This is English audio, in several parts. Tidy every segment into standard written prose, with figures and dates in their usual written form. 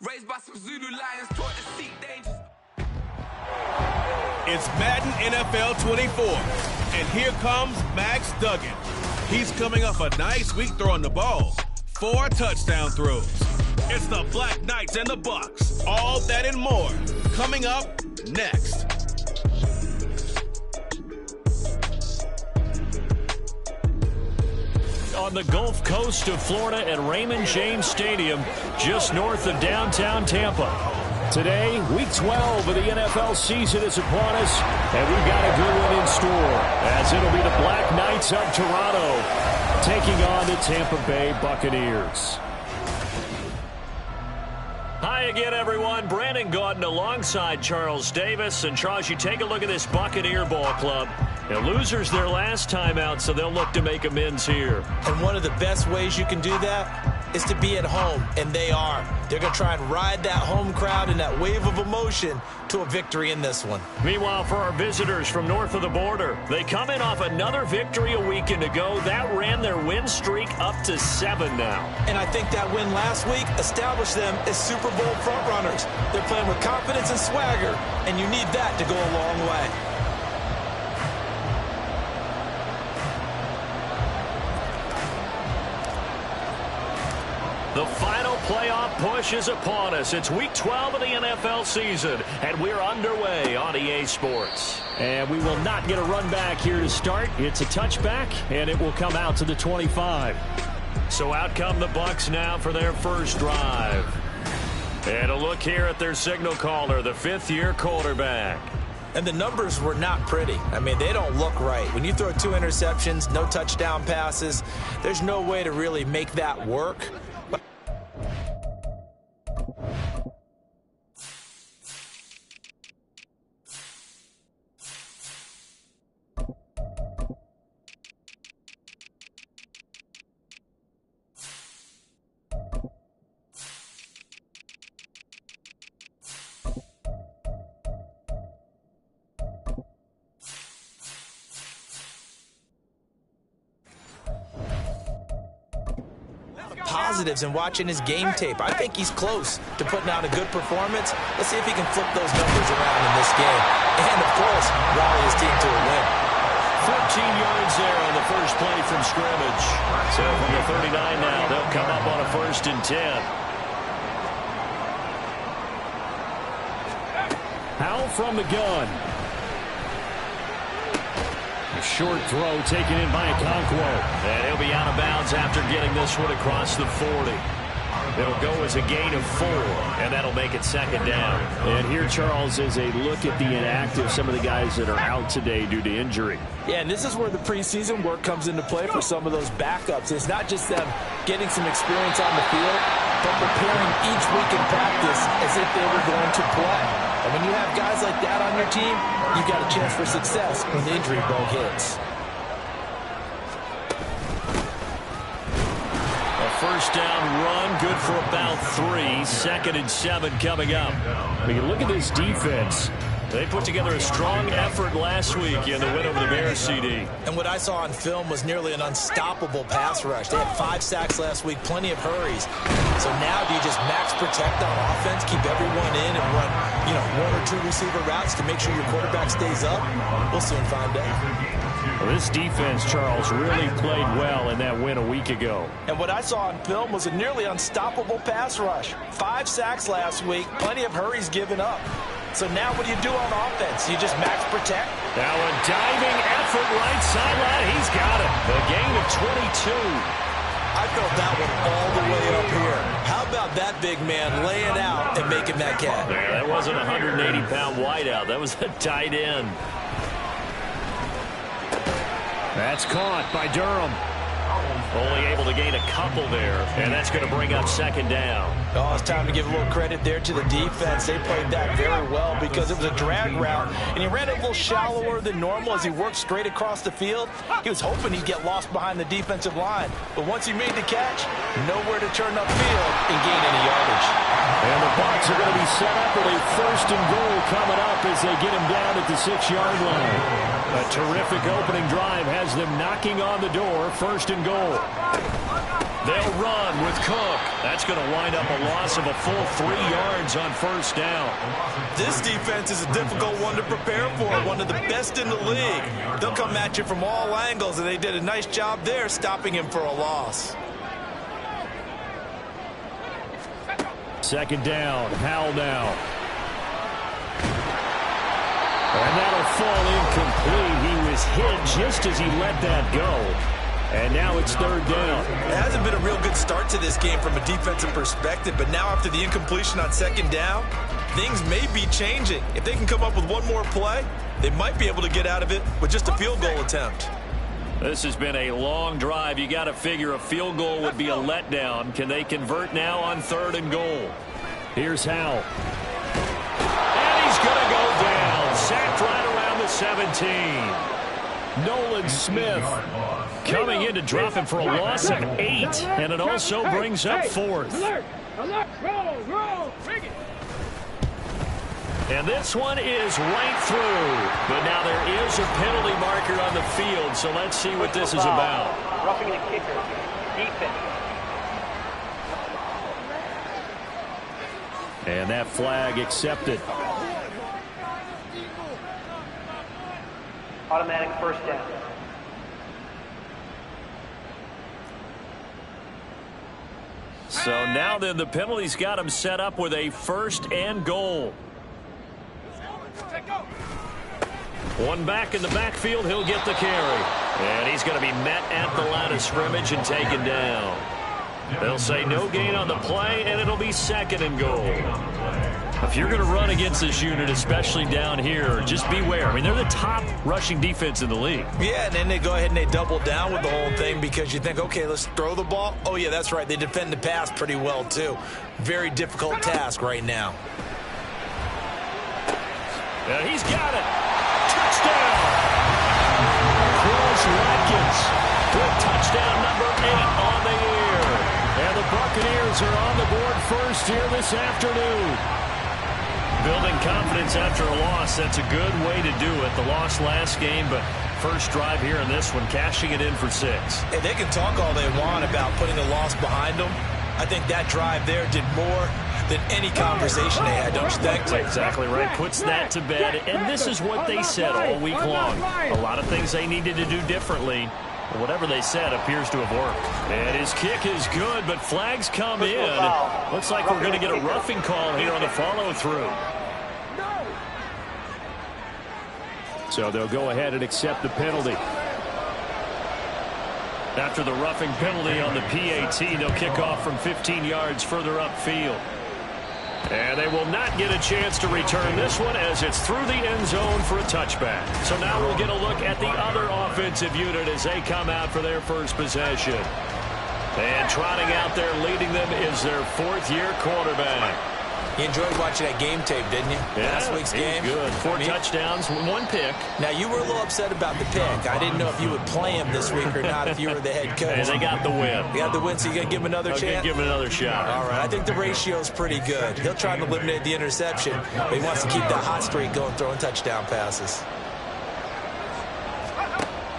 Raised by some Zulu lions, taught to seek dangers. It's Madden NFL 24, and here comes Max Duggan. He's coming off a nice week throwing the ball. 4 touchdown throws. It's the Black Knights and the Bucs. All that and more coming up next. On the Gulf Coast of Florida at Raymond James Stadium, just north of downtown Tampa. Today, week 12 of the NFL season is upon us, and we've got a good one in store, as it'll be the Black Knights of Toronto taking on the Tampa Bay Buccaneers. Hi again, everyone. Brandon Gaudin alongside Charles Davis. And, Charles, you take a look at this Buccaneer ball club. Now, losers their last time out, so they'll look to make amends here. And one of the best ways you can do that is to be at home, and they are. They're going to try and ride that home crowd and that wave of emotion to a victory in this one. Meanwhile, for our visitors from north of the border, they come in off another victory a weekend ago. That ran their win streak up to 7 now. And I think that win last week established them as Super Bowl frontrunners. They're playing with confidence and swagger, and you need that to go a long way. The final playoff push is upon us. It's week 12 of the NFL season, and we're underway on EA Sports. And we will not get a run back here to start. It's a touchback, and it will come out to the 25. So out come the Bucs now for their first drive. And a look here at their signal caller, the 5th-year quarterback. And the numbers were not pretty. I mean, they don't look right. When you throw 2 interceptions, no touchdown passes, there's no way to really make that work. Positives in watching his game tape. I think he's close to putting out a good performance. Let's see if he can flip those numbers around in this game. And, of course, rally his team to a win. 14 yards there on the first play from scrimmage. So from the 39 now, they'll come up on a 1st and 10. Howell from the gun. A short throw taken in by Okonkwo. And he'll be out of bounds after getting this one across the 40. It'll go as a gain of 4, and that'll make it 2nd down. And here, Charles, is a look at the inactive, some of the guys that are out today due to injury. Yeah, and this is where the preseason work comes into play for some of those backups. It's not just them getting some experience on the field, but preparing each week in practice as if they were going to play. And when you have guys like that on your team, you've got a chance for success when the injury bug hits. First down run, good for about 3. 2nd and 7 coming up. We can look at this defense. They put together a strong effort last week in the win over the Bears, CD. And what I saw on film was nearly an unstoppable pass rush. They had 5 sacks last week, plenty of hurries. So now do you just max protect on offense, keep everyone in, and run, 1 or 2 receiver routes to make sure your quarterback stays up? We'll soon find out. Well, this defense, Charles, really played well in that win a week ago. And what I saw on film was a nearly unstoppable pass rush. 5 sacks last week, plenty of hurries given up. So now what do you do on offense? You just max protect? Now a diving effort right sideline. He's got it. A gain of 22. I felt that one all the way up here. How about that big man laying out and making that catch? Yeah, that wasn't a 180-pound wideout. That was a tight end. That's caught by Durham. Only able to gain a couple there, and that's going to bring up 2nd down. Oh, it's time to give a little credit there to the defense. They played that very well because it was a drag route, and he ran it a little shallower than normal as he worked straight across the field. He was hoping he'd get lost behind the defensive line, but once he made the catch, nowhere to turn upfield and gain any yardage. And the Bucs are going to be set up with a 1st and goal coming up as they get him down at the 6-yard line. A terrific opening drive has them knocking on the door. 1st and goal. They'll run with Cook. That's going to wind up a loss of a full 3 yards on first down. This defense is a difficult one to prepare for, one of the best in the league. They'll come at you from all angles, and they did a nice job there stopping him for a loss. Second down, Howell now. And that'll fall incomplete. He was hit just as he let that go. And now it's third down. It hasn't been a real good start to this game from a defensive perspective, but now after the incompletion on second down, things may be changing. If they can come up with one more play, they might be able to get out of it with just a field goal attempt. This has been a long drive. You got to figure a field goal would be a letdown. Can they convert now on 3rd and goal? Here's Howell. And he's going to go down. Sacked right around the 17. Nolan Smith coming in to drop him for a loss of 8, and it also brings up 4th. And this one is right through. But now there is a penalty marker on the field, so let's see what this is about. Roughing the kicker. Defense. And that flag accepted. Automatic first down. So now then the penalty's got him set up with a 1st and goal. One back in the backfield, he'll get the carry. And he's going to be met at the line of scrimmage and taken down. They'll say no gain on the play, and it'll be 2nd and goal. If you're going to run against this unit, especially down here, just beware. I mean, they're the top rushing defense in the league. Yeah, and then they go ahead and they double down with the whole thing because you think, okay, let's throw the ball. Oh, yeah, that's right. They defend the pass pretty well, too. Very difficult task right now. And he's got it. Touchdown. Chris Watkins with touchdown number 8 on the year. And the Buccaneers are on the board first here this afternoon. Building confidence after a loss, that's a good way to do it. The loss last game, but first drive here in this one, cashing it in for 6. And they can talk all they want about putting a loss behind them. I think that drive there did more than any conversation they had, don't you think? That's exactly right. Puts that to bed. And this is what they said all week long. A lot of things they needed to do differently. Whatever they said appears to have worked. And his kick is good, but flags come in. Looks like we're going to get a roughing call here on the follow-through. So they'll go ahead and accept the penalty. After the roughing penalty on the PAT, they'll kick off from 15 yards further upfield. And they will not get a chance to return this one as it's through the end zone for a touchback. So now we'll get a look at the other offensive unit as they come out for their first possession. And trotting out there leading them is their 4th-year quarterback. You enjoyed watching that game tape, didn't you? Yeah, Last week's game. Good. 4 touchdowns, 1 pick. Now, you were a little upset about the pick. I didn't know if you would play him this week or not if you were the head coach. And they got the win. You got the win, so you're going to give him another chance? Give him another shot. All right, I think the ratio's pretty good. He'll try to eliminate the interception, but he wants to keep that hot streak going, throwing touchdown passes.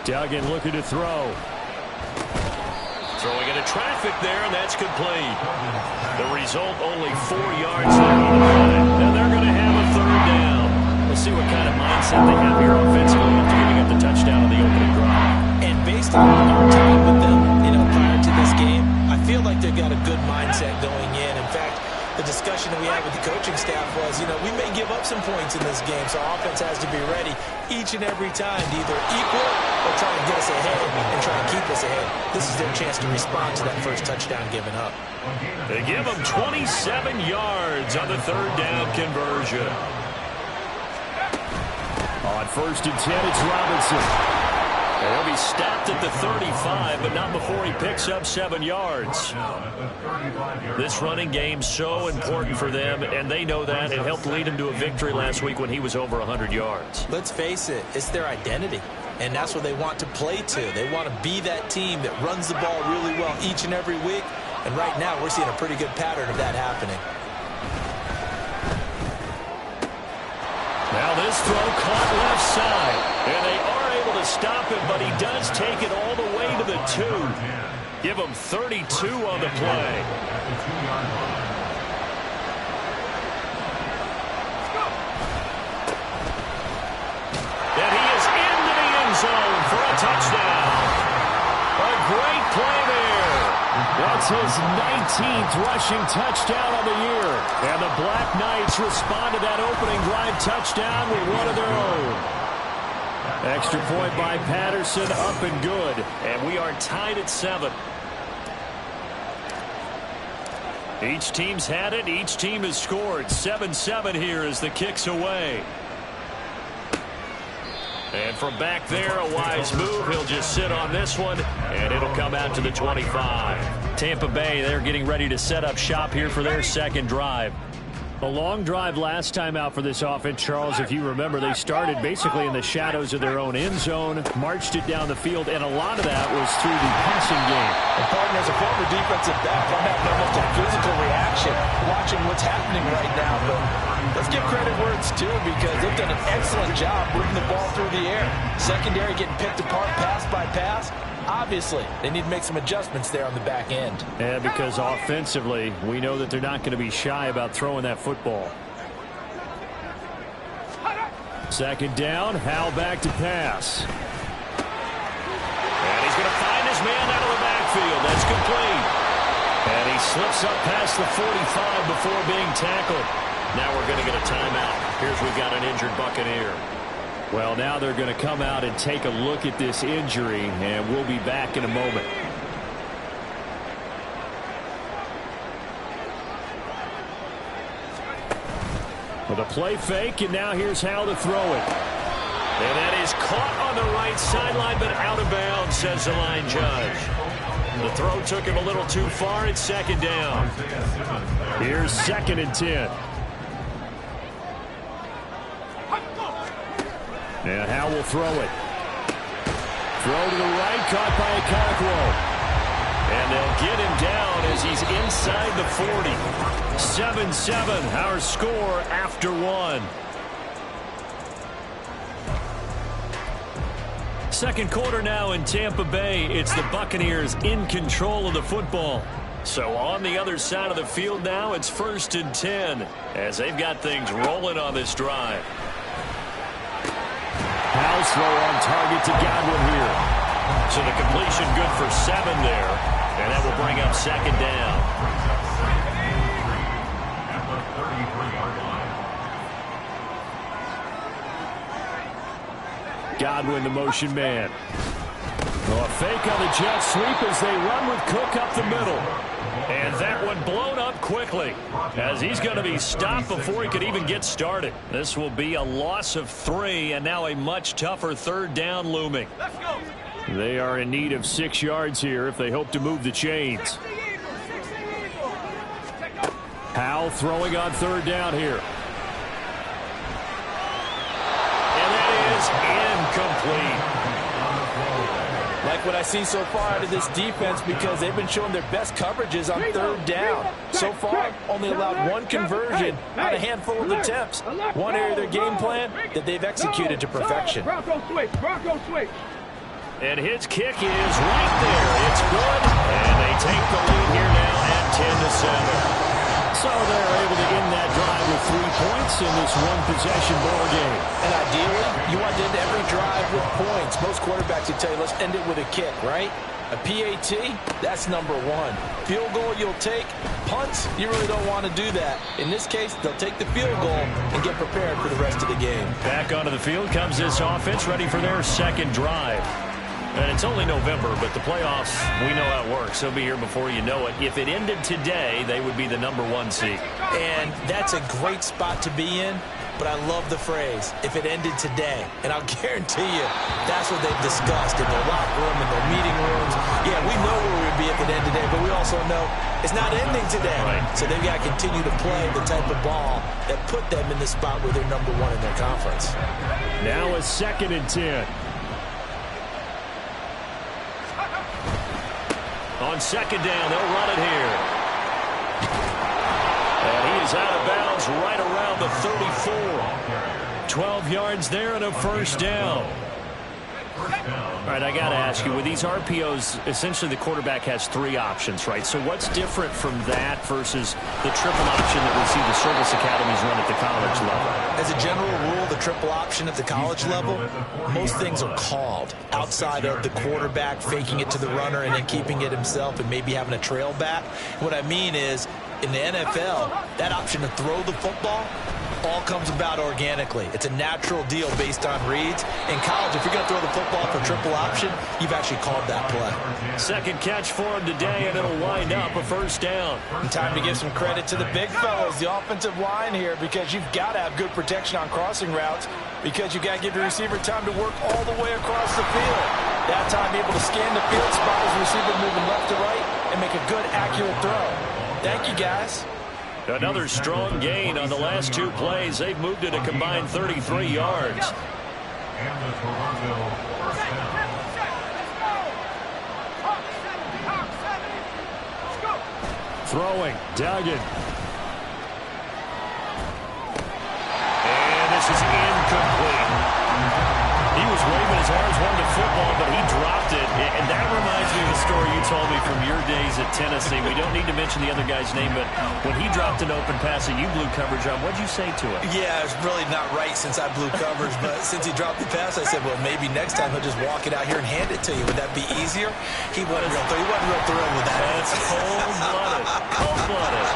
Duggan looking to throw. Throwing into traffic there, and that's complete. The result, only 4 yards there on the play. And they're going to have a 3rd down. We'll see what kind of mindset they have here offensively after giving up the touchdown on the opening drive. And based on our time with them, prior to this game, I feel like they've got a good mindset going in. In fact, the discussion that we had with the coaching staff was, we may give up some points in this game, so our offense has to be ready each and every time to either equal or try to get us ahead and try and keep us ahead. This is their chance to respond to that first touchdown given up. They give them 27 yards on the 3rd down conversion. On 1st and 10, it's Robinson. And he'll be stopped at the 35, but not before he picks up 7 yards. This running game's so important for them, and they know that. It helped lead him to a victory last week when he was over 100 yards. Let's face it, it's their identity, and that's what they want to play to. They want to be that team that runs the ball really well each and every week, and right now we're seeing a pretty good pattern of that happening. Now this throw caught left side, and they are able to stop him, but he does take it all the way to the 2. Give him 32 on the play. And he is into the end zone for a touchdown. A great play there. That's his 19th rushing touchdown of the year. And the Black Knights respond to that opening drive touchdown with one of their own. Extra point by Patterson, up and good. And we are tied at 7. Each team's had it. Each team has scored. 7-7 here as the kick's away. And from back there, a wise move. He'll just sit on this one, and it'll come out to the 25. Tampa Bay, they're getting ready to set up shop here for their second drive. A long drive last time out for this offense, Charles. If you remember, they started basically in the shadows of their own end zone, marched it down the field, and a lot of that was through the passing game. And partner, as a former defensive back, I'm having almost a physical reaction watching what's happening right now. But let's give credit where it's due, because they've done an excellent job moving the ball through the air. Secondary getting picked apart pass by pass. Obviously, they need to make some adjustments there on the back end. Yeah, because offensively, we know that they're not going to be shy about throwing that football. Second down, Howell back to pass. And he's going to find his man out of the backfield. That's complete. And he slips up past the 45 before being tackled. Now we're going to get a timeout. Here's we've got an injured Buccaneer. Well, now they're going to come out and take a look at this injury, and we'll be back in a moment. With a play fake, and now here's how to throw it. And that is caught on the right sideline, but out of bounds, says the line judge. The throw took him a little too far. It's second down. Here's 2nd and 10. And Howell will throw it. Throw to the right, caught by Okonkwo. And they'll get him down as he's inside the 40. 7-7, our score after 1. Second quarter now in Tampa Bay. It's the Buccaneers in control of the football. So on the other side of the field now, it's 1st and 10 as they've got things rolling on this drive. Howell's throw on target to Godwin here. So the completion good for 7 there. And that will bring up 2nd down. Godwin, the motion man. Well, a fake on the jet sweep as they run with Cook up the middle. And that one blown up quickly as he's going to be stopped before he could even get started. This will be a loss of 3 and now a much tougher 3rd down looming. They are in need of 6 yards here if they hope to move the chains. Howell throwing on 3rd down here. And that is incomplete. Like what I see so far out of this defense, because they've been showing their best coverages on 3rd down. So far, only allowed 1 conversion on a handful of attempts. One area of their game plan that they've executed to perfection. And his kick is right there. It's good. And they take the lead here now at 10-7. So they're able to end that drive with 3 points in this one-possession ball game. And ideally, you want to end every drive with points. Most quarterbacks would tell you, let's end it with a kick, right? A PAT, that's number 1. Field goal you'll take. Punts, you really don't want to do that. In this case, they'll take the field goal and get prepared for the rest of the game. Back onto the field comes this offense, ready for their second drive. And it's only November, but the playoffs, we know how it works. They'll be here before you know it. If it ended today, they would be the number 1 seed. And that's a great spot to be in, but I love the phrase, if it ended today. And I'll guarantee you, that's what they've discussed in their locker room, in their meeting rooms. Yeah, we know where we'd be if it ended today, but we also know it's not ending today. Right. So they've got to continue to play the type of ball that put them in the spot where they're number 1 in their conference. Now a 2nd and 10. On 2nd down, they'll run it here. And he is out of bounds right around the 34. 12 yards there and a 1st down. All right, I got to ask you, with these RPOs, essentially the quarterback has 3 options, right? So what's different from that versus the triple option that we see the service academies run at the college level? As a general rule, the triple option at the college level, most things are called outside of the quarterback faking it to the runner and then keeping it himself and maybe having a trail back. What I mean is, in the NFL, that option to throw the football all comes about organically. It's a natural deal based on reads. In college, if you're going to throw the football for triple option, you've actually called that play. Second catch for him today, and it'll wind up a first down. And time to give some credit to the big fellas, the offensive line here, because you've got to have good protection on crossing routes, because you've got to give your receiver time to work all the way across the field. That time able to scan the field, spot his receiver moving left to right, and make a good, accurate throw. Thank you, guys. Another strong gain on the last 2 plays. They've moved it a combined 33 yards. Throwing, Duggan. And this is incomplete. He was waving his arms, wanted the football, but he dropped it. And that reminds me of a story you told me from your days at Tennessee. We don't need to mention the other guy's name, but when he dropped an open pass that you blew coverage on, what'd you say to it? Yeah, it's really not right since I blew coverage, but since he dropped the pass, I said, well, maybe next time he'll just walk it out here and hand it to you. Would that be easier? He wasn't real thrilled with that. That's cold-blooded. Cold-blooded.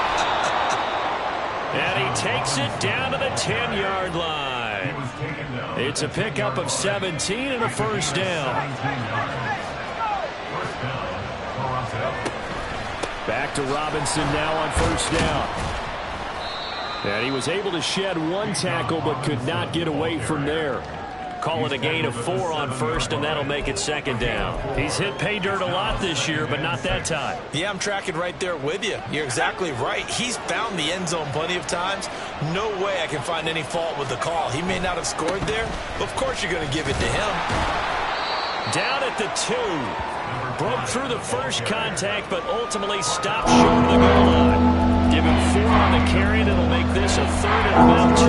And he takes it down to the 10-yard line. It's a pickup of 17 and a first down. Back to Robinson now on first down. And he was able to shed 1 tackle but could not get away from there. Call it a gain of 4 on first, and that'll make it second down. He's hit pay dirt a lot this year, but not that time. Yeah, I'm tracking right there with you. You're exactly right. He's found the end zone plenty of times. No way I can find any fault with the call. He may not have scored there, but of course you're going to give it to him. Down at the 2. Broke through the first contact, but ultimately stopped short of the goal line. Give him 4 on the carry, and it'll make this a 3rd and about 2.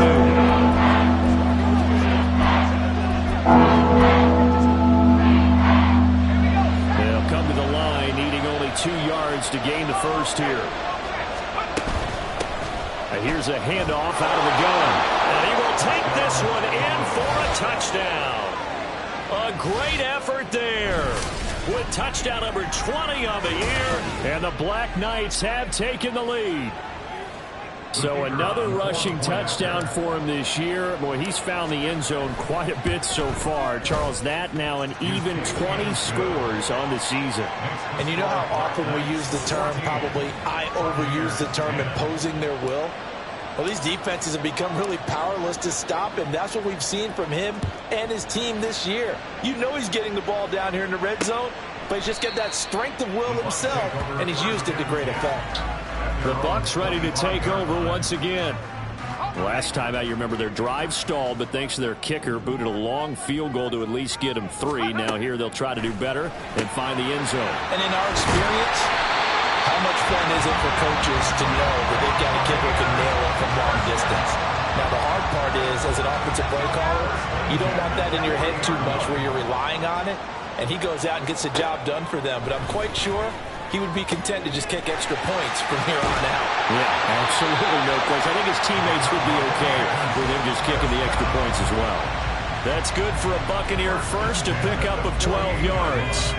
They'll come to the line, needing only 2 yards to gain the first here. And here's a handoff out of the gun. And he will take this one in for a touchdown. A great effort there. With touchdown number 20 on the year. And the Black Knights have taken the lead. So another rushing touchdown for him this year. Boy, he's found the end zone quite a bit so far. Charles, that now an even 20 scores on the season. And you know how often we use the term, probably I overuse the term, imposing their will? Well, these defenses have become really powerless to stop him. That's what we've seen from him and his team this year. You know he's getting the ball down here in the red zone, but he's just got that strength of will himself, and he's used it to great effect. The Bucs ready to take over once again. Last time out, you remember their drive stalled, but thanks to their kicker, booted a long field goal to at least get them 3. Now here they'll try to do better and find the end zone. And in our experience, how much fun is it for coaches to know that they've got a kicker who can nail it from long distance? Now, the hard part is, as an offensive play caller, you don't want that in your head too much where you're relying on it, and he goes out and gets the job done for them. But I'm quite sure he would be content to just kick extra points from here on out. Yeah, absolutely no question. I think his teammates would be okay with him just kicking the extra points as well. That's good for a Buccaneer first, a pickup of 12 yards.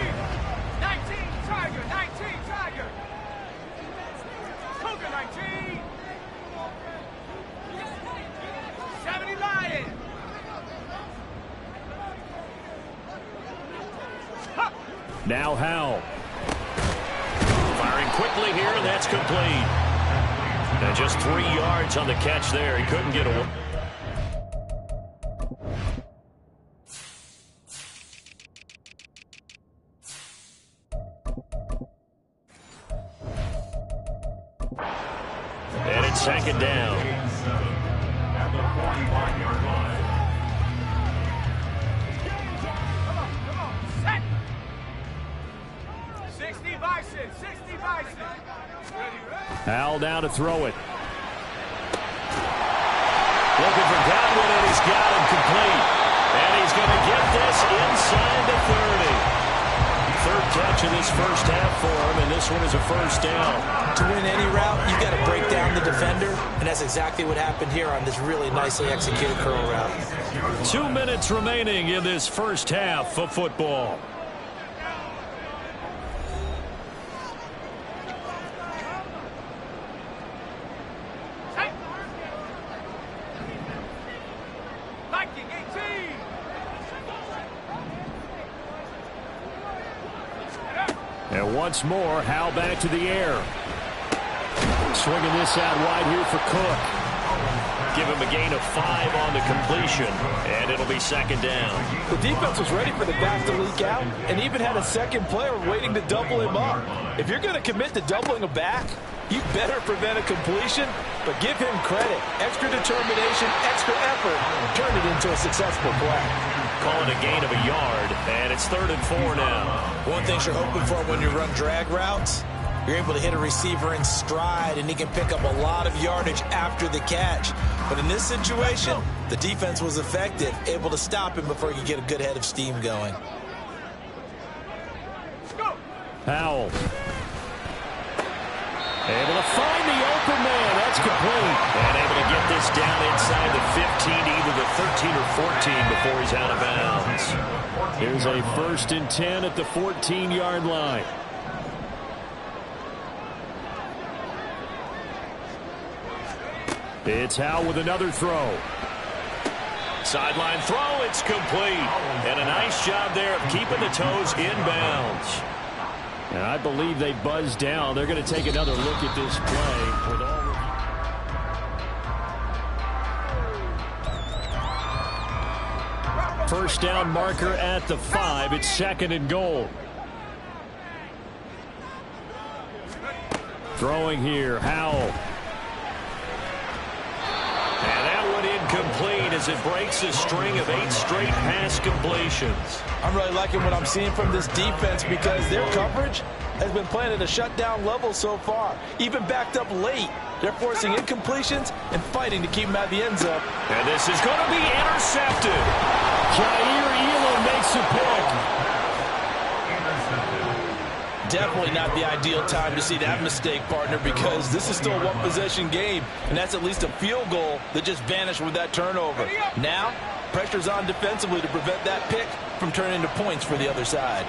19 Tiger, 19 Tiger. Cougar 19. 70 Lion. Now Howell. Firing quickly here, and that's complete. And just 3 yards on the catch there. He couldn't get away. And it's second down. At the 41-yard line. Come on, set. 60 Bison, 60 Bison. Howell down to throw it. Looking for Godwin, and he's got him complete. And he's going to get this inside the 30. Third catch of this first half for him, and this one is a first down. To win any route, you've got to break down the defender, and that's exactly what happened here on this really nicely executed curl route. 2 minutes remaining in this first half of football. And once more, Howell back to the air. Swinging this out wide here for Cook. Give him a gain of 5 on the completion, and it'll be second down. The defense was ready for the back to leak out and even had a second player waiting to double him up. If you're going to commit to doubling a back, you better prevent a completion, but give him credit. Extra determination, extra effort, turn it into a successful play. Calling a gain of a yard, and it's 3rd and 4 now. One thing you're hoping for when you run drag routes, you're able to hit a receiver in stride, and he can pick up a lot of yardage after the catch. But in this situation, the defense was effective, able to stop him before he could get a good head of steam going. Howell. Able to find the open man. That's complete. And able to get this down inside the 15, either the 13 or 14 before he's out of bounds. Here's a 1st and 10 at the 14-yard line. It's Howell with another throw. Sideline throw, it's complete. And a nice job there of keeping the toes inbounds. And I believe they buzzed down. They're going to take another look at this play. With all first down marker at the 5. It's 2nd and goal. Throwing here, Howell. And that one incomplete as it breaks a string of 8 straight pass completions. I'm really liking what I'm seeing from this defense because their coverage has been playing at a shutdown level so far. Even backed up late, they're forcing incompletions and fighting to keep them at the end zone. And this is going to be intercepted. Jair Elam makes a pick. Definitely not the ideal time to see that mistake, partner, because this is still a one-possession game, and that's at least a field goal that just vanished with that turnover. Now, pressure's on defensively to prevent that pick from turning into points for the other side.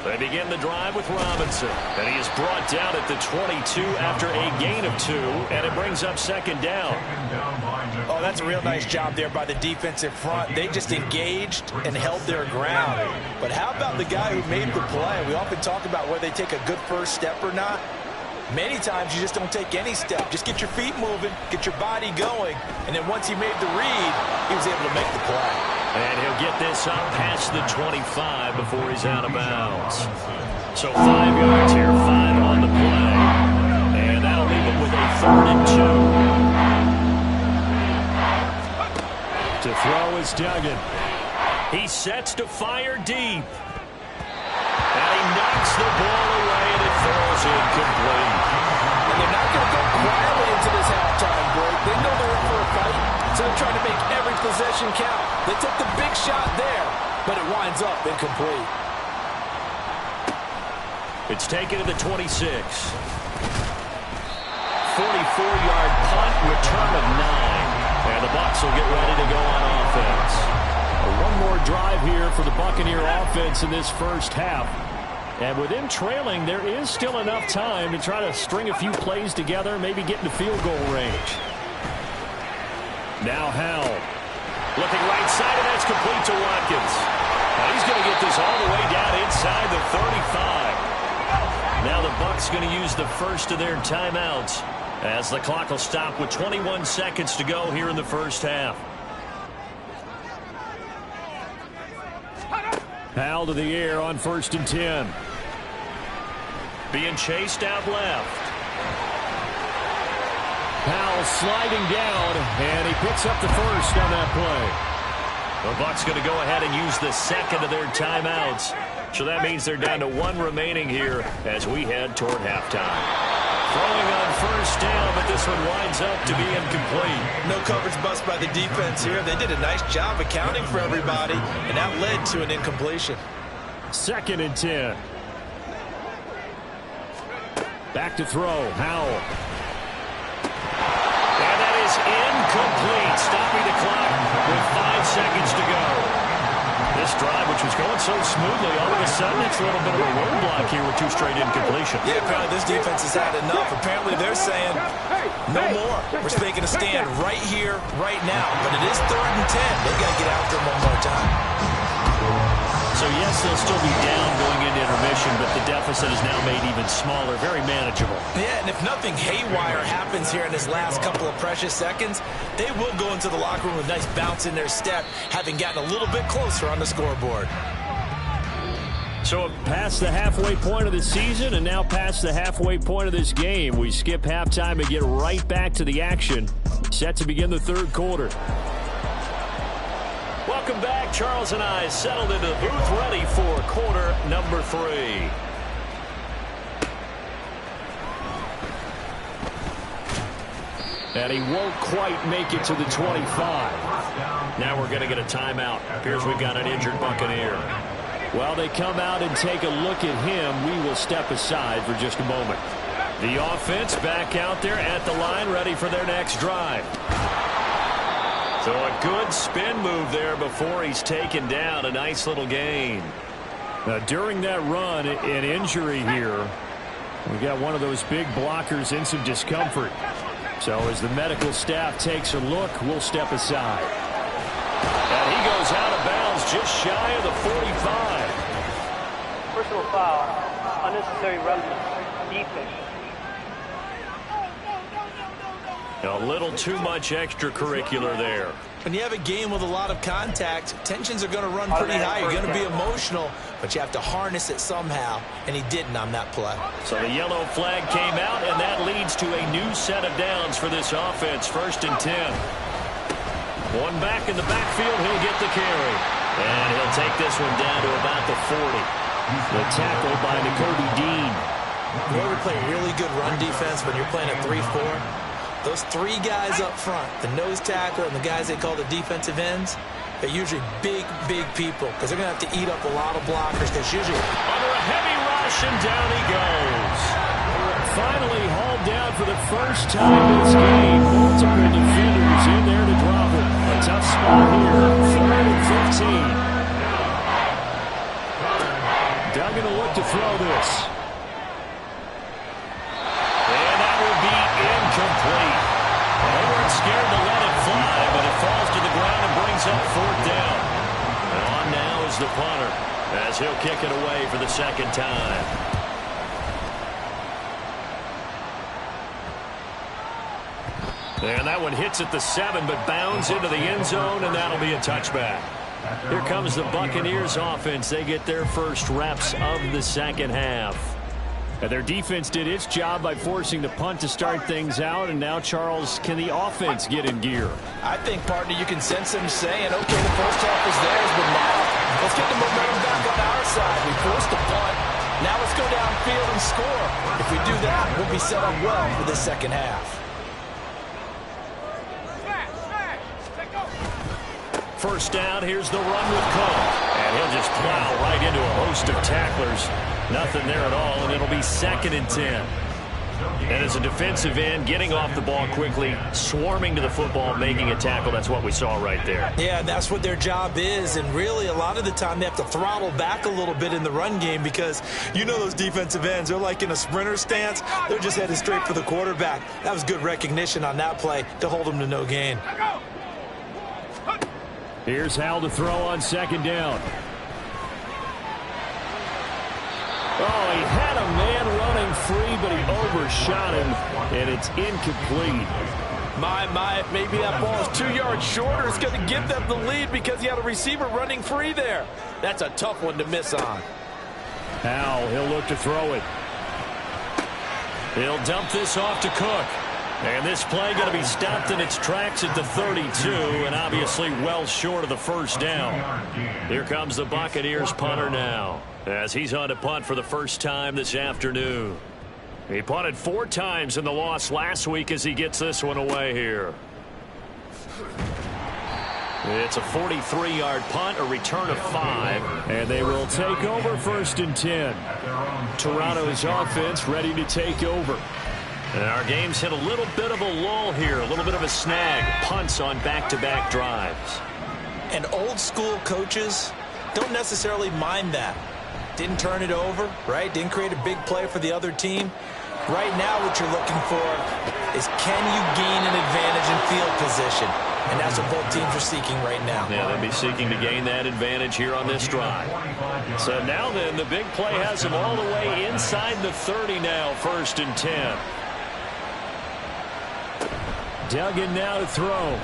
They begin the drive with Robinson, and he is brought down at the 22 after a gain of 2, and it brings up 2nd down. Oh, that's a real nice job there by the defensive front. They just engaged and held their ground. But how about the guy who made the play? We often talk about whether they take a good first step or not. Many times you just don't take any step. Just get your feet moving, get your body going, and then once he made the read, he was able to make the play. And he'll get this up past the 25 before he's out of bounds. So 5 yards here, 5 on the play. And that'll leave him with a 3rd and 2. To throw is Duggan. He sets to fire deep. And he knocks the ball away, and it falls incomplete. And they're not going to go quietly into this halftime break. They know they're in for a fight, so they're trying to make every possession count. They took the big shot there, but it winds up incomplete. It's taken to the 26. 44-yard punt, return of 9. And the Bucs will get ready to go on offense. One more drive here for the Buccaneer offense in this first half. And with them trailing, there is still enough time to try to string a few plays together, maybe get into field goal range. Now Howell. Looking right side, and that's complete to Watkins. Now he's going to get this all the way down inside the 35. Now the Bucs going to use the first of their timeouts as the clock will stop with 21 seconds to go here in the first half. Howell to the air on 1st and 10. Being chased out left. Howell sliding down, and he picks up the first on that play. The Bucs going to go ahead and use the second of their timeouts. So that means they're down to 1 remaining here as we head toward halftime. Throwing on first down, but this one winds up to be incomplete. No coverage bust by the defense here. They did a nice job accounting for everybody, and that led to an incompletion. 2nd and 10. Back to throw. Howell. And that is incomplete. Stopping the clock with 5 seconds to go. This drive, which was going so smoothly, all of a sudden it's a little bit of a roadblock here with 2 straight incompletions. Yeah, apparently this defense has had enough. Apparently they're saying, no more. We're making a stand right here, right now. But it is 3rd and 10. They've got to get after them one more time. So, yes, they'll still be down going into intermission, but the deficit is now made even smaller, very manageable. Yeah, and if nothing haywire happens here in this last couple of precious seconds, they will go into the locker room with a nice bounce in their step, having gotten a little bit closer on the scoreboard. So past the halfway point of the season and now past the halfway point of this game, we skip halftime and get right back to the action. Set to begin the 3rd quarter. Welcome back. Charles and I settled into the booth, ready for quarter number 3. And he won't quite make it to the 25. Now we're going to get a timeout. Appears we've got an injured Buccaneer. While they come out and take a look at him, we will step aside for just a moment. The offense back out there at the line, ready for their next drive. So a good spin move there before he's taken down. A nice little gain. Now, during that run, an injury here. We got one of those big blockers in some discomfort. So as the medical staff takes a look, we'll step aside. And he goes out of bounds just shy of the 45. Personal foul. Unnecessary roughness. Defense. A little too much extracurricular there. When you have a game with a lot of contact, tensions are going to run pretty high. You're going to be emotional, but you have to harness it somehow, and he didn't on that play. So the yellow flag came out, and that leads to a new set of downs for this offense. 1st and 10. One back in the backfield, he'll get the carry. And he'll take this one down to about the 40. The tackle by Nakobe Dean. You ever play really good run defense when you're playing a 3-4? Those 3 guys up front, the nose tackle and the guys they call the defensive ends, they're usually big, big people because they're going to have to eat up a lot of blockers because usually under a heavy rush, and down he goes. Finally hauled down for the first time this game. Multiple defenders in there to drop it. A tough spot here. 3rd and 15. Duggan will look to throw this. And that will be incomplete. They weren't scared to let it fly, but it falls to the ground and brings up 4th down. And on now is the punter, as he'll kick it away for the 2nd time. And that one hits at the 7, but bounds into the end zone, and that'll be a touchback. Here comes the Buccaneers offense. They get their first reps of the 2nd half. And their defense did its job by forcing the punt to start things out. And now, Charles, can the offense get in gear? I think, partner, you can sense them saying, okay, the first half is theirs, but now let's get the momentum back on our side. We forced the punt. Now let's go downfield and score. If we do that, we'll be set up well for the 2nd half. First down, here's the run with Cook. And he'll just plow right into a host of tacklers. Nothing there at all, and it'll be 2nd and 10. And as a defensive end, getting off the ball quickly, swarming to the football, making a tackle, that's what we saw right there. Yeah, that's what their job is, and really a lot of the time they have to throttle back a little bit in the run game because you know those defensive ends, they're like in a sprinter stance. They're just headed straight for the quarterback. That was good recognition on that play to hold them to no gain. Here's Howell to throw on 2nd down. Oh, he had a man running free, but he overshot him, and it's incomplete. Maybe that ball is 2 yards shorter. It's going to give them the lead because he had a receiver running free there. That's a tough one to miss on. Howell, he'll look to throw it. He'll dump this off to Cook. And this play going to be stopped in its tracks at the 32, and obviously well short of the first down. Here comes the Buccaneers punter now, as he's on to punt for the first time this afternoon. He punted 4 times in the loss last week as he gets this one away here. It's a 43-yard punt, a return of 5. And they will take over 1st and 10. Toronto's offense ready to take over. And our game's hit a little bit of a lull here, a little bit of a snag. Punts on back-to-back drives. And old-school coaches don't necessarily mind that. Didn't turn it over, right? Didn't create a big play for the other team. Right now what you're looking for is, can you gain an advantage in field position? And that's what both teams are seeking right now. Yeah, they'll be seeking to gain that advantage here on this drive. So now then, the big play has them all the way inside the 30 now, 1st and 10. Duggan now to throw.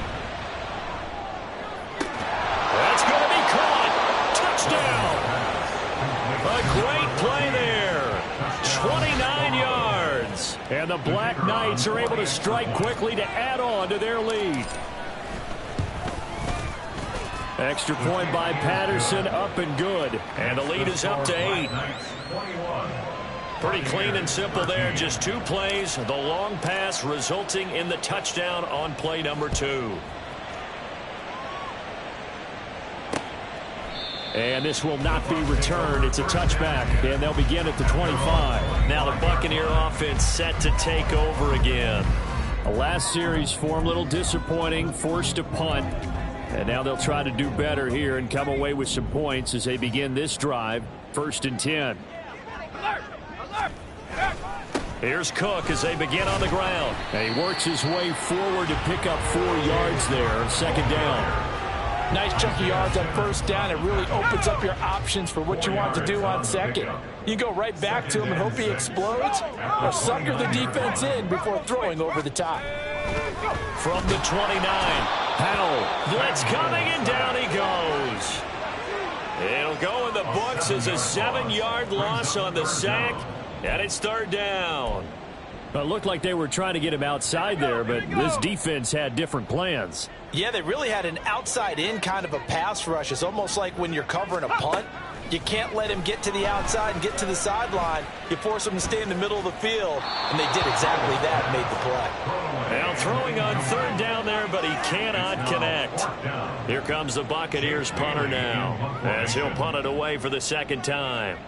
That's going to be caught. Touchdown. A great play there. 29 yards. And the Black Knights are able to strike quickly to add on to their lead. Extra point by Patterson, up and good. And the lead is up to 8. Pretty clean and simple there. Just 2 plays. The long pass resulting in the touchdown on play number 2. And this will not be returned. It's a touchback, and they'll begin at the 25. Now the Buccaneer offense set to take over again. The last series for them, a little disappointing, forced a punt. And now they'll try to do better here and come away with some points as they begin this drive, 1st and 10. Here's Cook as they begin on the ground. And he works his way forward to pick up 4 yards there, 2nd down. Nice chunky yards on 1st down. It really opens up your options for what you want to do on 2nd. You go right back to him and hope he explodes, or sucker the defense in before throwing over the top. From the 29, Howell, blitz coming, and down he goes. It'll go in the books as a 7-yard loss on the sack, and it's 3rd down. It looked like they were trying to get him outside there, but this defense had different plans. Yeah, they really had an outside-in kind of a pass rush. It's almost like when you're covering a punt. You can't let him get to the outside and get to the sideline. You force him to stay in the middle of the field, and they did exactly that and made the play. Now throwing on 3rd down there, but he cannot connect. Here comes the Buccaneers punter now, as he'll punt it away for the 2nd time.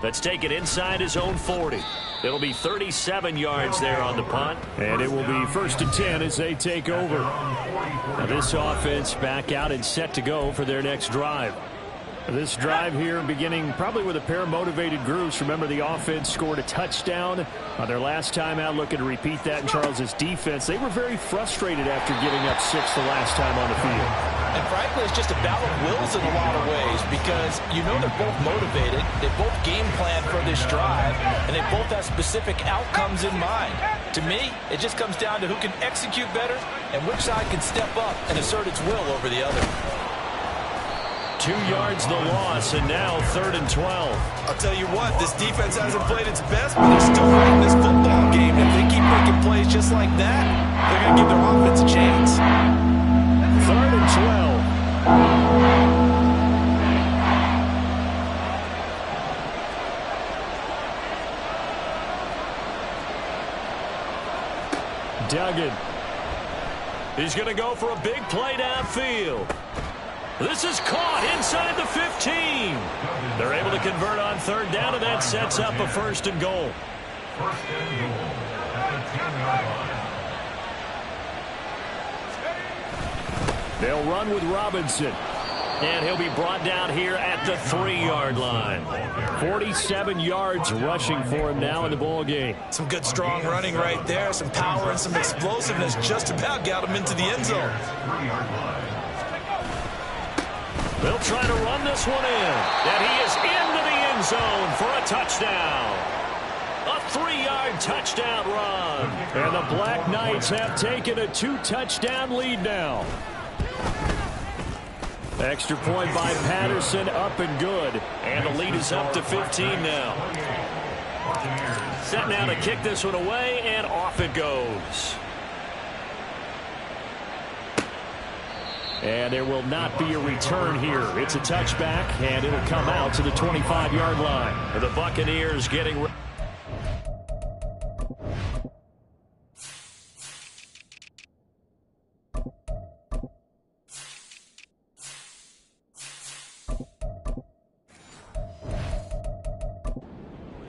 Let's take it inside his own 40. It'll be 37 yards there on the punt. And it will be 1st and 10 as they take over. Now this offense back out and set to go for their next drive. This drive here beginning probably with a pair of motivated groups. Remember, the offense scored a touchdown on their last time out. Looking to repeat that in Charles's defense. They were very frustrated after giving up 6 the last time on the field. And frankly, it's just a battle of wills in a lot of ways, because you know they're both motivated. They both game plan for this drive, and they both have specific outcomes in mind. To me, it just comes down to who can execute better and which side can step up and assert its will over the other. 2 yards the loss, and now 3rd and 12. I'll tell you what, this defense hasn't played its best, but they're still fighting this football game. If they keep making plays just like that, they're going to give their offense a chance. 3rd and 12. Duggan. He's going to go for a big play downfield. This is caught inside the 15. They're able to convert on 3rd down, and that sets up a 1st and goal. 1st and goal at the 10-yard line. They'll run with Robinson. And he'll be brought down here at the 3-yard line. 47 yards rushing for him now in the ball game. Some good, strong running right there. Some power and some explosiveness. Just about got him into the end zone. They'll try to run this one in. And he is into the end zone for a touchdown. A 3-yard touchdown run. And the Black Knights have taken a 2-touchdown lead now. Extra point by Patterson, up and good. And the lead is up to 15 now. Set now to kick this one away, and off it goes. And there will not be a return here. It's a touchback, and it'll come out to the 25-yard line. The Buccaneers getting ready.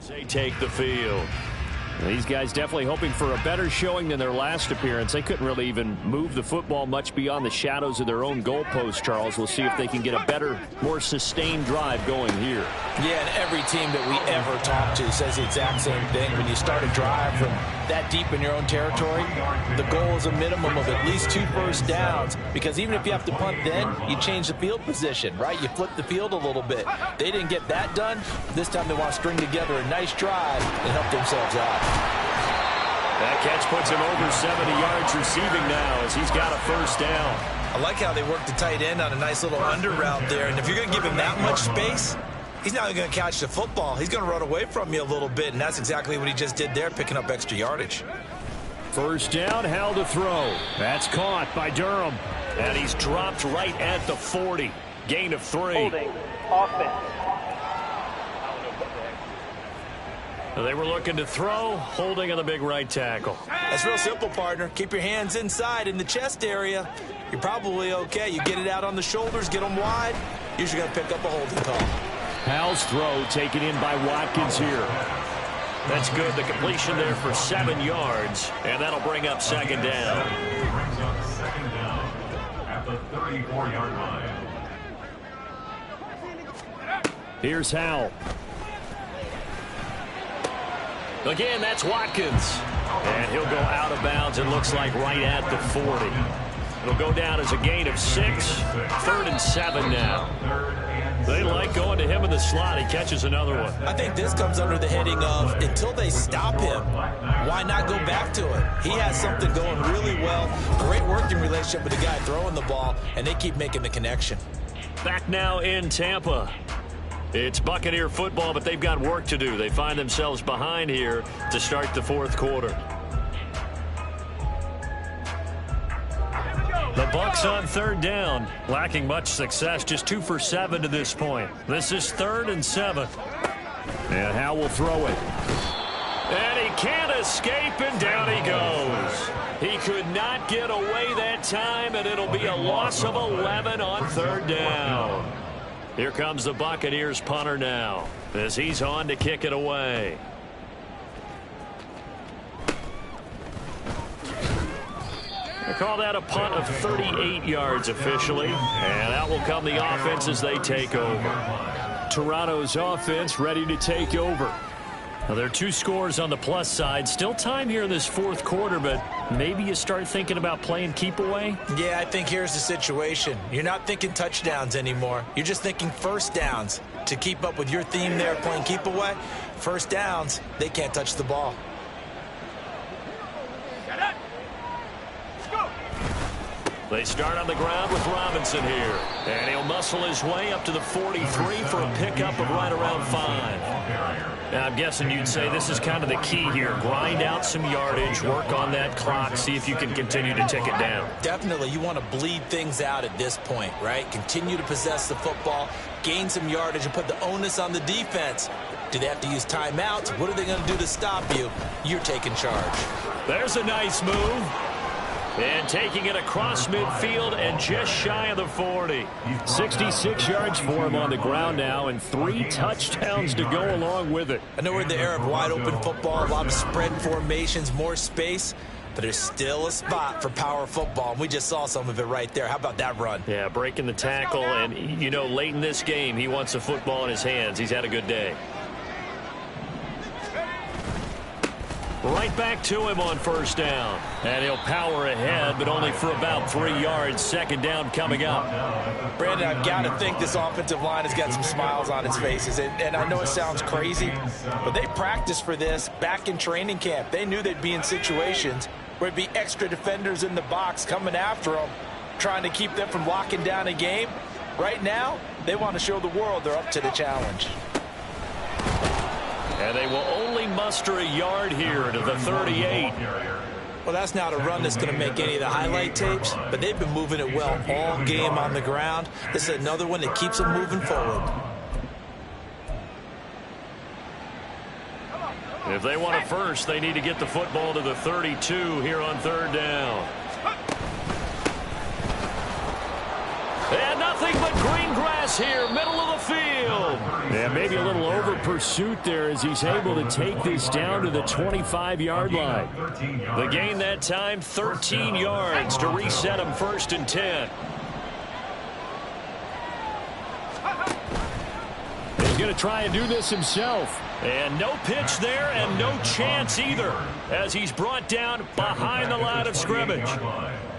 They take the field. These guys definitely hoping for a better showing than their last appearance. They couldn't really even move the football much beyond the shadows of their own goalpost, Charles. We'll see if they can get a better, more sustained drive going here. Yeah, and every team that we ever talk to says the exact same thing. When you start a drive from that deep in your own territory, the goal is a minimum of at least 2 first downs, because even if you have to punt then, you change the field position, right? You flip the field a little bit. They didn't get that done. This time they want to string together a nice drive and help themselves out. That catch puts him over 70 yards receiving now as he's got a first down. I like how they work the tight end on a nice little under route there. And if you're going to give him that much space, he's not going to catch the football. He's going to run away from you a little bit, and that's exactly what he just did there, picking up extra yardage. First down, held to throw. That's caught by Durham. And he's dropped right at the 40. Gain of 3. Holding, offense. They were looking to throw, holding on the big right tackle. That's real simple, partner. Keep your hands inside in the chest area. You're probably okay. You get it out on the shoulders, get them wide. Usually got to pick up a holding call. Howell's throw taken in by Watkins here. That's good. The completion there for 7 yards, and that'll bring up second down. Brings up second down at the 34-yard line. Here's Howell. Again, that's Watkins. And he'll go out of bounds, it looks like, right at the 40. It'll go down as a gain of 6. 3rd and 7 now. They like going to him in the slot. He catches another one. I think this comes under the heading of, until they stop him, why not go back to it? He has something going really well. Great working relationship with the guy throwing the ball, and they keep making the connection. Back now in Tampa. It's Buccaneer football, but they've got work to do. They find themselves behind here to start the 4th quarter. The Bucs on 3rd down, lacking much success, just 2 for 7 to this point. This is 3rd and 7. And Howe will throw it. And he can't escape, and down he goes. He could not get away that time, and it'll be a loss of 11 on 3rd down. Here comes the Buccaneers punter now as he's on to kick it away. They call that a punt of 38 yards officially, and out will come the offense as they take over. Toronto's offense ready to take over. Now, there are 2 scores on the plus side. Still time here in this 4th quarter, but maybe you start thinking about playing keep away? Yeah, I think here's the situation. You're not thinking touchdowns anymore. You're just thinking first downs. To keep up with your theme there, playing keep away, first downs, they can't touch the ball. They start on the ground with Robinson here. And he'll muscle his way up to the 43 for a pickup of right around 5. Now, I'm guessing you'd say this is kind of the key here. Grind out some yardage, work on that clock, see if you can continue to tick it down. Definitely, you want to bleed things out at this point, right? Continue to possess the football, gain some yardage, and put the onus on the defense. Do they have to use timeouts? What are they going to do to stop you? You're taking charge. There's a nice move. And taking it across midfield and just shy of the 40. 66 yards for him on the ground now and 3 touchdowns to go along with it. I know we're in the era of wide-open football, a lot of spread formations, more space, but there's still a spot for power football, and we just saw some of it right there. How about that run? Yeah, breaking the tackle, and, you know, late in this game, he wants the football in his hands. He's had a good day. Right back to him on first down. And he'll power ahead, but only for about 3 yards. Second down coming up. Brandon, I've got to think this offensive line has got some smiles on its faces. And I know it sounds crazy, but they practiced for this back in training camp. They knew they'd be in situations where it'd be extra defenders in the box coming after them, trying to keep them from locking down a game. Right now, they want to show the world they're up to the challenge. And they will only muster a yard here to the 38. Well, that's not a run that's going to make any of the highlight tapes, but they've been moving it well all game on the ground. This is another one that keeps them moving forward. If they want a first, they need to get the football to the 32 here on third down. And nothing but green grass here, middle of the field. Yeah, maybe a little over pursuit there as he's able to take this down to the 25-yard line. The gain that time, 13 yards to reset him 1st and 10. He's going to try and do this himself. And no pitch there and no chance either as he's brought down behind the line of scrimmage.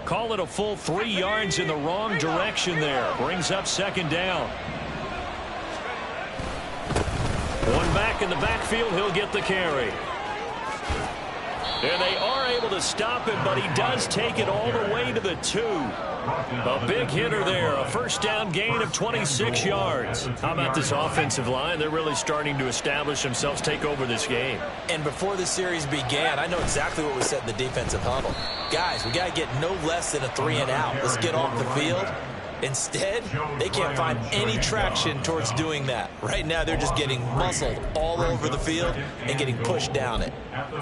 Call it a full 3 yards in the wrong direction there. Brings up 2nd down. One back in the backfield. He'll get the carry. And they are able to stop him, but he does take it all the way to the 2. A big hitter there. A 1st down gain of 26 yards. How about this offensive line? They're really starting to establish themselves, take over this game. And before the series began, I know exactly what was said in the defensive huddle. Guys, we got to get no less than a 3 and out. Let's get off the field. Instead, they can't find any traction towards doing that. Right now, they're just getting muscled all over the field and getting pushed down it.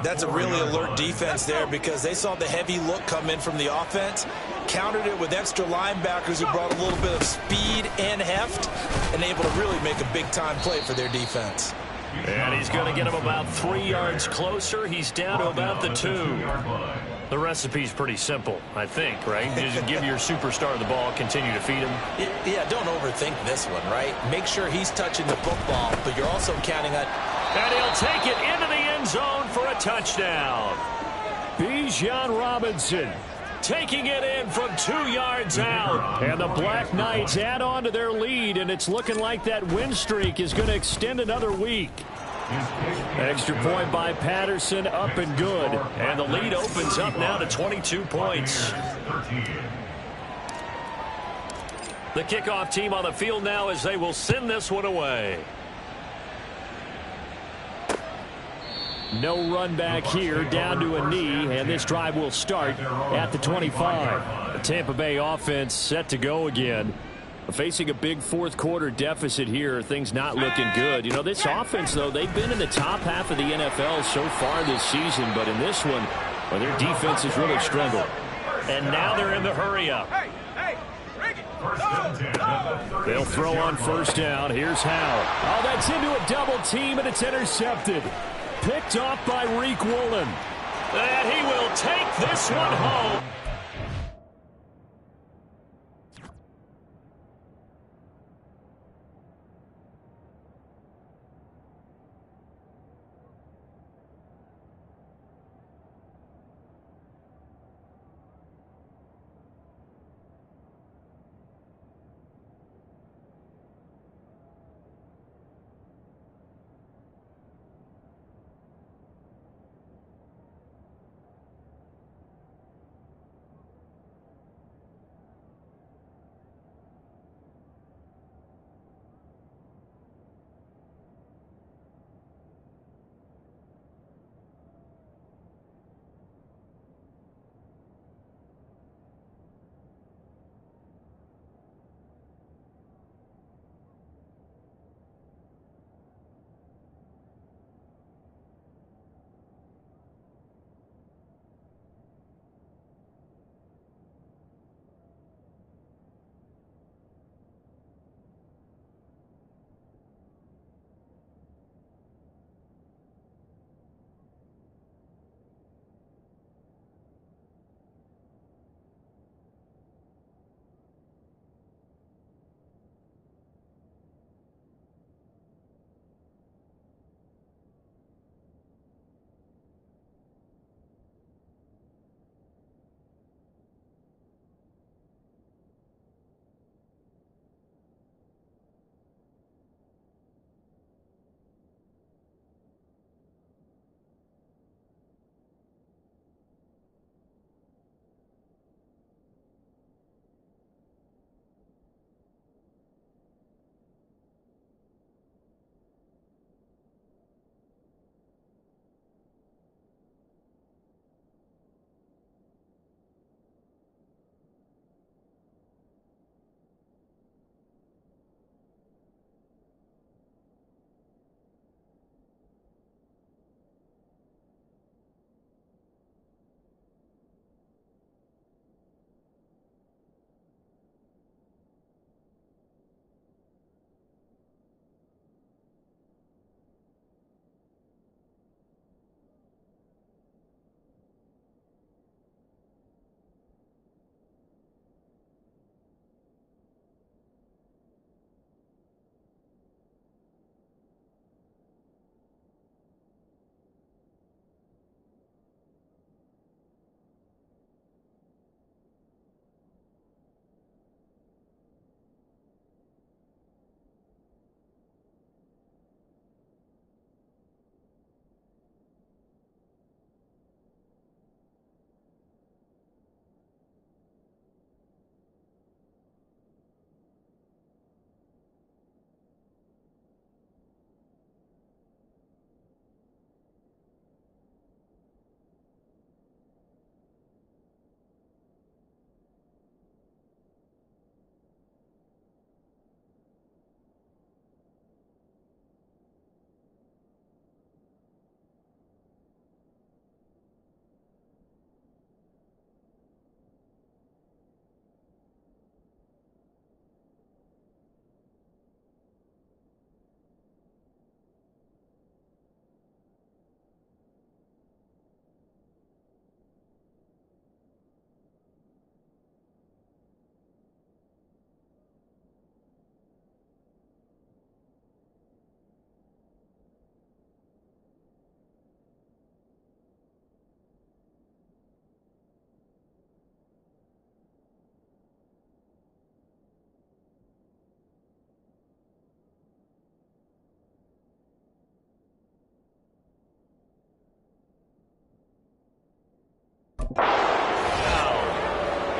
That's a really alert defense there because they saw the heavy look come in from the offense, countered it with extra linebackers who brought a little bit of speed and heft, and able to really make a big-time play for their defense. And he's going to get him about 3 yards closer. He's down to about the 2. The recipe's pretty simple, I think, right? Just give your superstar the ball, continue to feed him. Yeah, don't overthink this one, right? Make sure he's touching the football, but you're also counting on... And he'll take it into the end zone for a touchdown. Bijan Robinson taking it in from 2 yards out. And the Black Knights add on to their lead, and it's looking like that win streak is going to extend another week. Extra point by Patterson, up and good. And the lead opens up now to 22 points. The kickoff team on the field now as they will send this one away. No run back here, down to a knee, and this drive will start at the 25. The Tampa Bay offense set to go again. Facing a big fourth-quarter deficit here, things not looking good. You know, this offense, though, they've been in the top half of the NFL so far this season, but in this one, well, their defense has really struggled. And now they're in the hurry-up. They'll throw on 1st down. Here's Howell. Oh, that's into a double team, and it's intercepted. Picked off by Reek Woolen. And he will take this one home.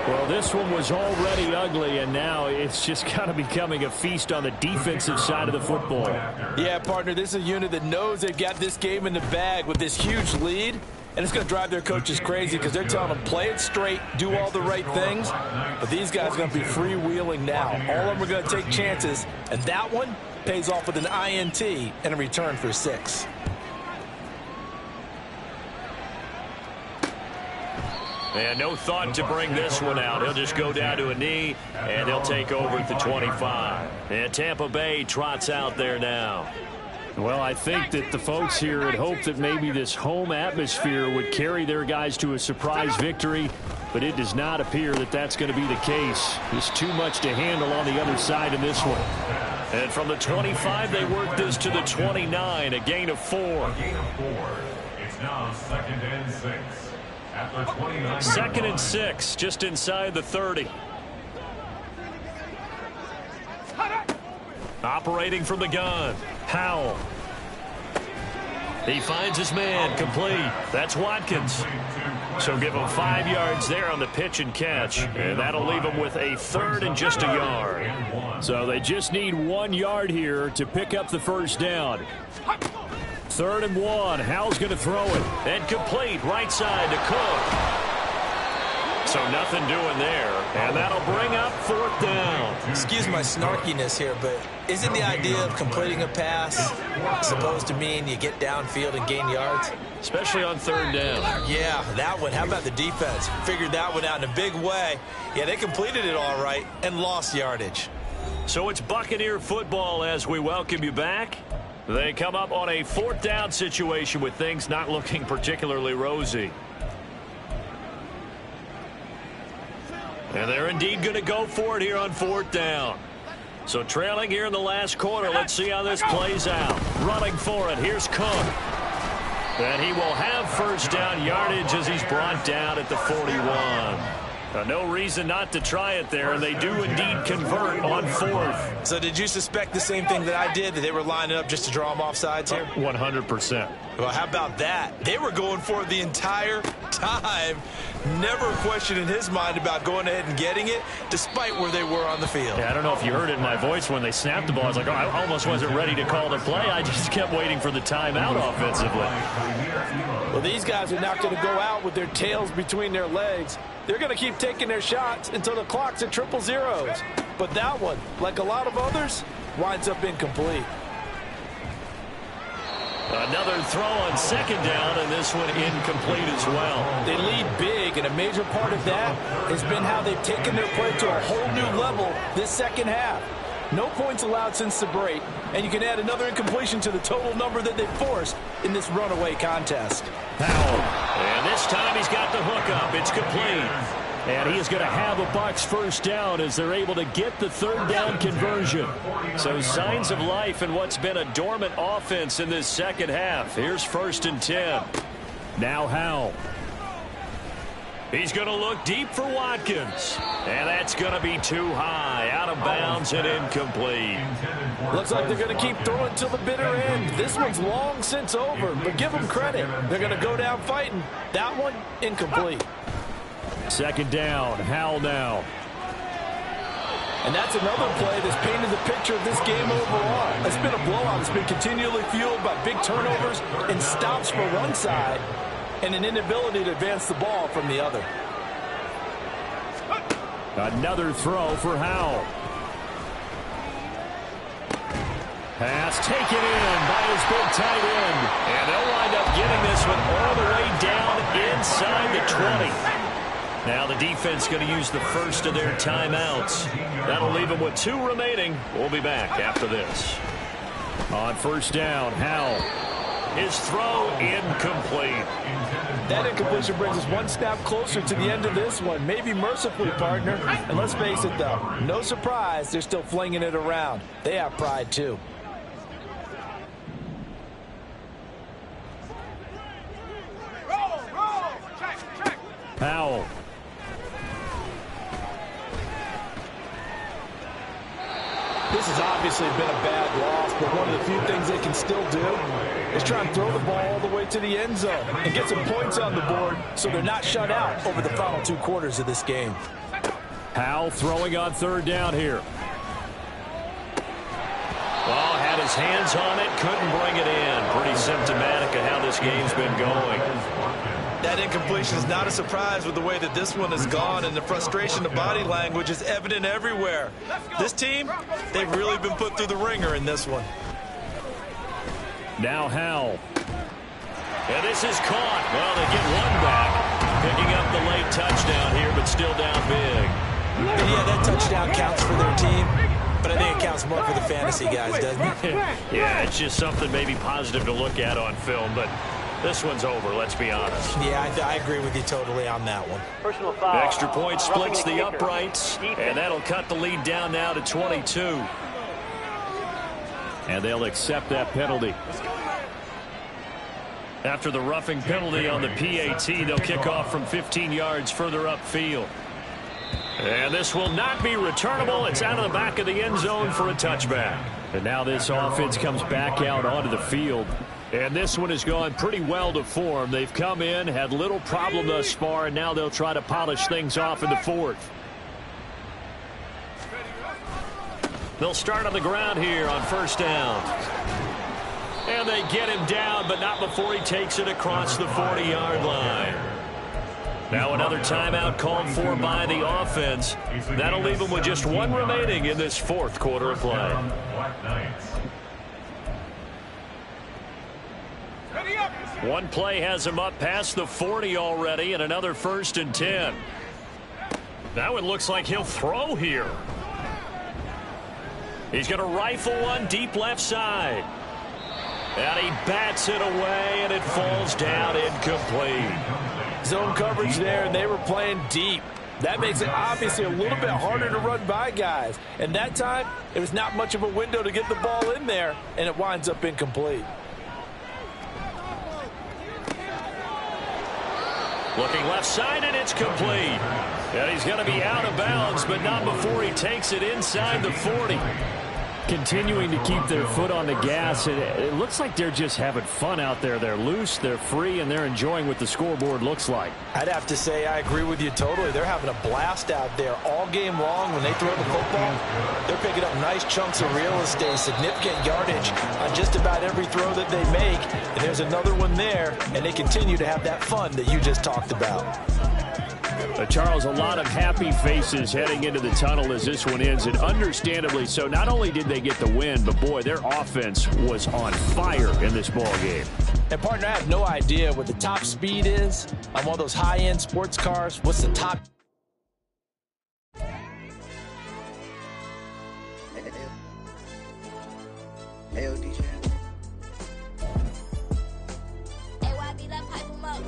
Well, this one was already ugly, and now it's just kind of becoming a feast on the defensive side of the football. Yeah, partner, this is a unit that knows they've got this game in the bag with this huge lead, and it's going to drive their coaches crazy because they're telling them play it straight, do all the right things, but these guys are going to be freewheeling now. All of them are going to take chances, and that one pays off with an INT and a return for 6. And no thought to bring this one out. He'll just go down to a knee, and they'll take over at the 25. And Tampa Bay trots out there now. Well, I think that the folks here had hoped that maybe this home atmosphere would carry their guys to a surprise victory, but it does not appear that that's going to be the case. There's too much to handle on the other side in this one. And from the 25, they work this to the 29, a gain of 4. It's now 2nd and 6. At the 29. 2nd and 6, just inside the 30. Operating from the gun, Howell. He finds his man, complete. That's Watkins. So give him 5 yards there on the pitch and catch, and that'll leave him with a 3rd and just a yard. So they just need 1 yard here to pick up the first down. 3rd and 1. Howell's going to throw it. And complete, right side to Cook. So nothing doing there. And that'll bring up 4th down. Excuse my snarkiness here, but isn't the idea of completing a pass supposed to mean you get downfield and gain yards? Especially on 3rd down. Yeah, that one. How about the defense? Figured that one out in a big way. Yeah, they completed it all right and lost yardage. So it's Buccaneer football as we welcome you back. They come up on a 4th down situation with things not looking particularly rosy. And they're indeed going to go for it here on 4th down. So trailing here in the last quarter. Let's see how this plays out. Running for it. Here's Cook. And he will have first down yardage as he's brought down at the 41. No reason not to try it there, and they do indeed convert on 4th. So did you suspect the same thing that I did, that they were lining up just to draw them off sides here? 100%. Well, how about that? They were going for it the entire time. Never a question in his mind about going ahead and getting it, despite where they were on the field. Yeah, I don't know if you heard it in my voice when they snapped the ball. I was like, oh, I almost wasn't ready to call the play. I just kept waiting for the timeout offensively. Well, these guys are not going to go out with their tails between their legs. They're going to keep taking their shots until the clock's at 000. But that one, like a lot of others, winds up incomplete. Another throw on 2nd down, and this one incomplete as well. They lead big, and a major part of that has been how they've taken their play to a whole new level this second half. No points allowed since the break, and you can add another incompletion to the total number that they've forced in this runaway contest. Howell, and this time he's got the hook up. It's complete. And he is going to have a Bucs first down as they're able to get the 3rd down conversion. So signs of life in what's been a dormant offense in this second half. Here's 1st and 10. Now Howell. He's going to look deep for Watkins. And that's going to be too high. Out of bounds and incomplete. Looks like they're going to keep throwing till the bitter end. This one's long since over, but give them credit. They're going to go down fighting. That one, incomplete. 2nd down, Howell now. And that's another play that's painted the picture of this game overall. It's been a blowout. It's been continually fueled by big turnovers and stops for one side and an inability to advance the ball from the other. Another throw for Howell. Pass taken in by his big tight end. And they'll wind up getting this one all the way down inside the 20. Now the defense going to use the first of their timeouts. That'll leave them with 2 remaining. We'll be back after this. On 1st down, Howell. His throw incomplete. That incompletion brings us one snap closer to the end of this one. Maybe mercifully, partner. And let's face it, though. No surprise, they're still flinging it around. They have pride, too. Howell. This has obviously been a bad loss, but one of the few things they can still do is try and throw the ball all the way to the end zone and get some points on the board so they're not shut out over the final 2 quarters of this game. Howell throwing on third down here. Oh, had his hands on it, couldn't bring it in. Pretty symptomatic of how this game's been going. That incompletion is not a surprise with the way that this one has gone, and the frustration of body language is evident everywhere. This team, they've really been put through the ringer in this one. Now Howell. And this is caught. Well, they get one back. Picking up the late touchdown here, but still down big. Yeah, that touchdown counts for their team, but I think it counts more for the fantasy guys, doesn't it? Yeah, it's just something maybe positive to look at on film, but this one's over, let's be honest. Yeah, I agree with you totally on that one. Personal foul. Extra point splits the Roughing kicker. uprights, and that'll cut the lead down now to 22. And they'll accept that penalty. After the roughing penalty on the PAT, they'll kick off from 15 yards further upfield. And this will not be returnable. It's out of the back of the end zone for a touchback. And now this offense comes back out onto the field. And this one has gone pretty well to form. They've come in, had little problem thus far, and now they'll try to polish things off in the fourth. They'll start on the ground here on first down. And they get him down, but not before he takes it across the 40-yard line. Now another timeout called for by the offense. That'll leave them with just one remaining in this fourth quarter of play. One play has him up past the 40 already, and another 1st and 10. That one looks like he'll throw here. He's going to rifle one deep left side. And he bats it away, and it falls down incomplete. Zone coverage there, and they were playing deep. That makes it obviously a little bit harder to run by guys. And that time, it was not much of a window to get the ball in there, and it winds up incomplete. Looking left side, and it's complete. And he's going to be out of bounds, but not before he takes it inside the 40. Continuing to keep their foot on the gas. It looks like they're just having fun out there. They're loose, they're free, and they're enjoying what the scoreboard looks like. I'd have to say I agree with you totally. They're having a blast out there all game long. When they throw the football, they're picking up nice chunks of real estate, significant yardage on just about every throw that they make. And there's another one there, and they continue to have that fun that you just talked about. Charles, a lot of happy faces heading into the tunnel as this one ends, and understandably so. Not only did they get the win, but boy, their offense was on fire in this ball game. And partner, I have no idea what the top speed is on one of those high-end sports cars. What's the top? Hey, DJ. Hey, why be that pipe 'em up?